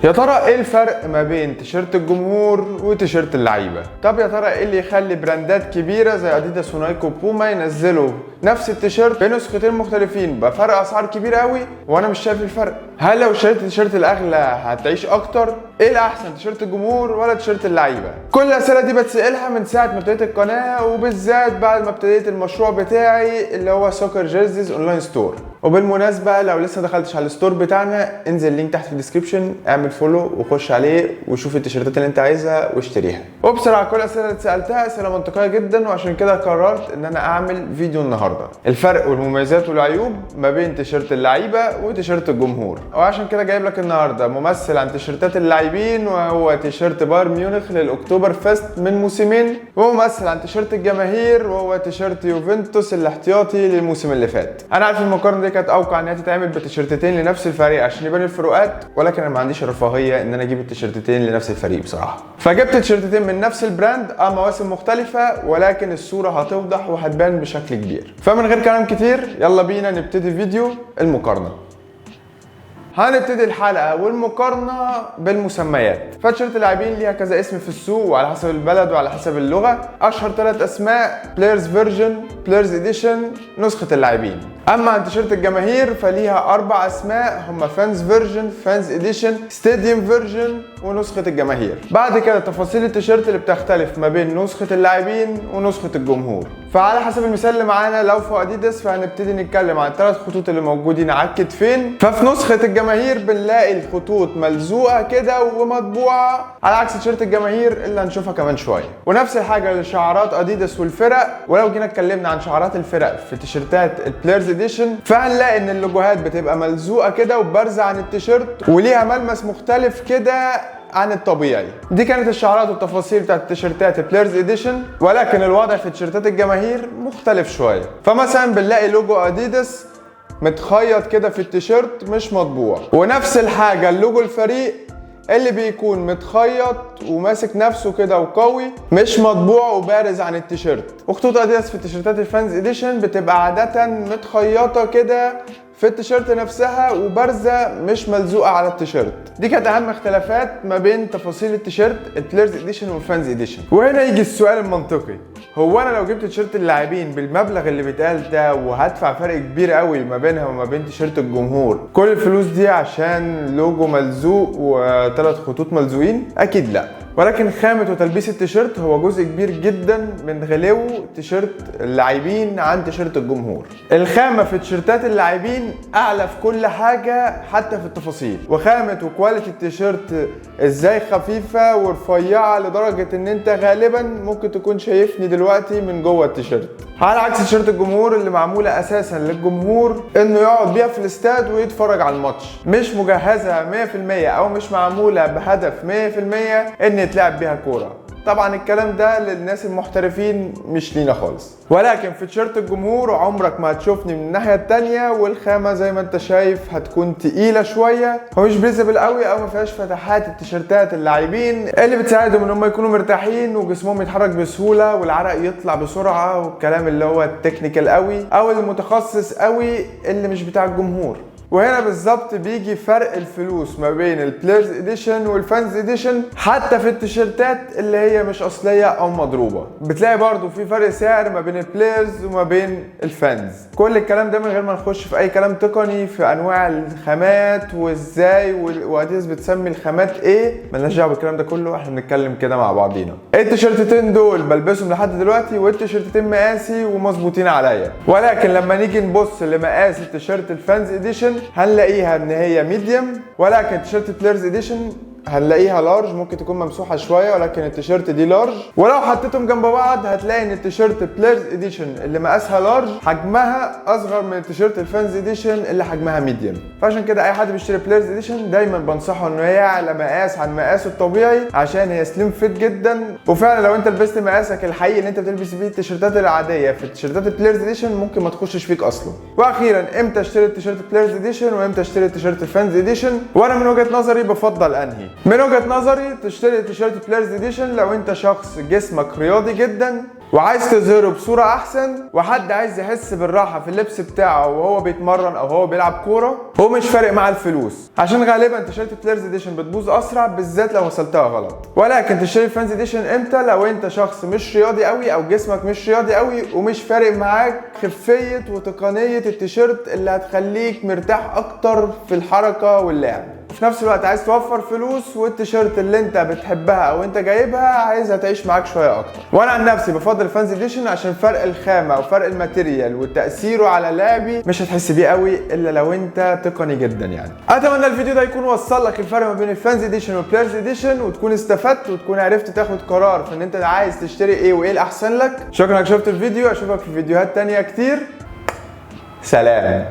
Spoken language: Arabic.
يا ترى ايه الفرق ما بين تيشيرت الجمهور وتيشيرت اللعيبه؟ طب يا ترى ايه اللي يخلي براندات كبيره زي اديداس ونايك وبوما ينزلوا نفس التيشيرت بنسختين مختلفين بفرق اسعار كبير قوي وانا مش شايف الفرق؟ هل لو اشتريت التيشيرت الاغلى هتعيش اكتر؟ ايه الاحسن، تيشيرت الجمهور ولا تيشيرت اللعيبه؟ كل الاسئله دي بتسالها من ساعه ما ابتديت القناه، وبالذات بعد ما ابتديت المشروع بتاعي اللي هو سوكر جيرزيز اونلاين ستور. وبالمناسبه لو لسه دخلتش على الستور بتاعنا، انزل اللينك تحت في الديسكربشن، اعمل فولو وخش عليه وشوف التيشيرتات اللي انت عايزها واشتريها. وبصراحه كل الاسئله اللي اتسالتها اسئله منطقيه جدا، وعشان كده قررت ان انا اعمل فيديو النهارده الفرق والمميزات والعيوب ما بين تيشيرت اللعيبه وتيشيرت الجمهور. وعشان كده جايب لك النهارده ممثل عن تيشيرتات اللاعبين وهو تيشيرت بايرن ميونخ للاكتوبر فيست من موسمين، وممثل عن تيشيرت الجماهير وهو تيشيرت يوفنتوس الاحتياطي للموسم اللي فات. انا عارف المقارنه دي كانت اوقع انها تتعمل بتيشيرتتين لنفس الفريق عشان يبان الفروقات، ولكن انا ما عنديش الرفاهيه ان انا اجيب التيشيرتتين لنفس الفريق بصراحه. فجبت تيشيرتتين من نفس البراند مواسم مختلفه، ولكن الصوره هتوضح وهتبان بشكل كبير. فمن غير كلام كتير يلا بينا نبتدي فيديو المقارنه. هنبتدي الحلقه والمقارنه بالمسميات. فتيشيرت اللاعبين ليها كذا اسم في السوق وعلى حسب البلد وعلى حسب اللغه. اشهر 3 اسماء: بلايرز فيرجن، بلايرز اديشن، نسخه اللاعبين. اما عن تيشيرت الجماهير فليها 4 اسماء، هم فانز فيرجن، فانز اديشن، ستاديوم فيرجن، ونسخه الجماهير. بعد كده تفاصيل التيشيرت اللي بتختلف ما بين نسخه اللاعبين ونسخه الجمهور. فعلى حسب المثال اللي معانا لو في اديداس فهنبتدي نتكلم عن ال3 خطوط اللي موجودين على الكتفين. ففي نسخه الجماهير بنلاقي الخطوط ملزوقه كده ومطبوعه، على عكس تيشيرت الجماهير اللي هنشوفها كمان شويه. ونفس الحاجه لشعارات اديداس والفرق. ولو جينا اتكلمنا عن شعارات الفرق في تيشيرتات البلايرز اديشن فهنلاقي ان اللوجوهات بتبقى ملزوقه كده وبارزه عن التيشيرت وليها ملمس مختلف كده عن الطبيعي. دي كانت الشعارات والتفاصيل بتاعت التيشيرتات البلايرز اديشن، ولكن الوضع في تيشيرتات الجماهير مختلف شويه. فمثلا بنلاقي لوجو اديداس متخيط كده في التيشيرت مش مطبوع، ونفس الحاجه اللوجو الفريق اللي بيكون متخيط وماسك نفسه كده وقوي مش مطبوع وبارز عن التيشيرت. وخطوط اديداس في التيشيرتات الفانز اديشن بتبقى عاده متخيطه كده في التيشيرت نفسها وبارزه مش ملزوقه على التيشيرت. دي كانت اهم اختلافات ما بين تفاصيل التيشيرت البلايرز اديشن والفانز اديشن. وهنا يجي السؤال المنطقي: هو انا لو جبت تيشيرت اللاعبين بالمبلغ اللي بيتقال ده وهدفع فرق كبير قوي ما بينها وما بين تيشيرت الجمهور كل الفلوس دي عشان لوجو ملزوق و3 خطوط ملزوقين؟ اكيد لا. ولكن خامة وتلبيس التيشيرت هو جزء كبير جدا من غلو تيشيرت اللاعبين عن تيشيرت الجمهور. الخامة في تيشيرتات اللاعبين اعلى في كل حاجة حتى في التفاصيل، وخامة وكواليتي التيشيرت ازاي خفيفة ورفيعة لدرجة ان انت غالبا ممكن تكون شايفني دلوقتي من جوه التيشيرت، على عكس تيشيرت الجمهور اللي معمولة اساسا للجمهور انه يقعد بيها في الاستاد ويتفرج على الماتش، مش مجهزة 100% او مش معمولة بهدف 100% ان يتلعب بيها كورة. طبعا الكلام ده للناس المحترفين مش لينا خالص. ولكن في تيشيرت الجمهور عمرك ما هتشوفني من الناحيه التانيه، والخامه زي ما انت شايف هتكون تقيله شويه ومش فيزبل قوي او ما فيهاش فتحات التيشيرتات اللاعبين اللي بتساعدهم ان هم يكونوا مرتاحين وجسمهم يتحرك بسهوله والعرق يطلع بسرعه، والكلام اللي هو التكنيكال قوي او المتخصص قوي اللي مش بتاع الجمهور. وهنا بالظبط بيجي فرق الفلوس ما بين البلايرز اديشن والفانز اديشن. حتى في التيشيرتات اللي هي مش اصليه او مضروبه بتلاقي برضو في فرق سعر ما بين البلايرز وما بين الفانز. كل الكلام ده من غير ما نخش في اي كلام تقني في انواع الخامات وازاي واديداس بتسمي الخامات ايه، مالناش دعوه بالكلام ده كله، احنا بنتكلم كده مع بعضينا. التيشيرتتين دول بلبسهم لحد دلوقتي والتيشيرتتين مقاسي ومظبوطين عليا، ولكن لما نيجي نبص لمقاس التيشيرت الفانز اديشن هنلاقيها ان هي ميديوم، ولكن تيشيرت بلايرز اديشن هنلاقيها لارج، ممكن تكون ممسوحه شويه ولكن التيشيرت دي لارج. ولو حطيتهم جنب بعض هتلاقي ان التيشيرت بلايرز اديشن اللي مقاسها لارج حجمها اصغر من التيشيرت الفانز اديشن اللي حجمها ميديوم. فعشان كده اي حد بيشتري بلايرز اديشن دايما بنصحه انه يعلى مقاس عن مقاسه الطبيعي عشان هي سليم فيت جدا. وفعلا لو انت لبست مقاسك الحقيقي اللي انت بتلبس بيه التيشيرتات العاديه في التيشيرتات البلايرز اديشن ممكن ما تخشش فيك اصلا. واخيرا امتى اشتري التيشيرت بلايرز اديشن وامتى اشتري التيشيرت الفانز اديشن؟ وانا من وجهه نظري بفضل من وجهه نظري تشتري تيشيرت بلايرز اديشن لو انت شخص جسمك رياضي جدا وعايز تظهره بصورة احسن، وحد عايز يحس بالراحة في اللبس بتاعه وهو بيتمرن او هو بيلعب كورة، هو مش فارق معاه الفلوس، عشان غالبا تيشيرت بلايرز اديشن بتبوظ اسرع بالذات لو غسلتها غلط. ولكن تشتري الفانز اديشن امتى؟ لو انت شخص مش رياضي قوي او جسمك مش رياضي قوي ومش فارق معاك خفية وتقنية التيشيرت اللي هتخليك مرتاح اكتر في الحركة واللعب، في نفس الوقت عايز توفر فلوس والتيشيرت اللي انت بتحبها او انت جايبها عايزها تعيش معاك شويه اكتر. وانا عن نفسي بفضل الفانز اديشن عشان فرق الخامه وفرق الماتيريال وتاثيره على لعبي مش هتحس بيه قوي الا لو انت تقني جدا يعني. اتمنى الفيديو ده يكون وصل لك الفرق ما بين الفانز اديشن والبلايرز اديشن، وتكون استفدت وتكون عرفت تاخد قرار في ان انت عايز تشتري ايه وايه الاحسن لك. شكرا انك شفت الفيديو، اشوفك في فيديوهات تانية كتير. سلام.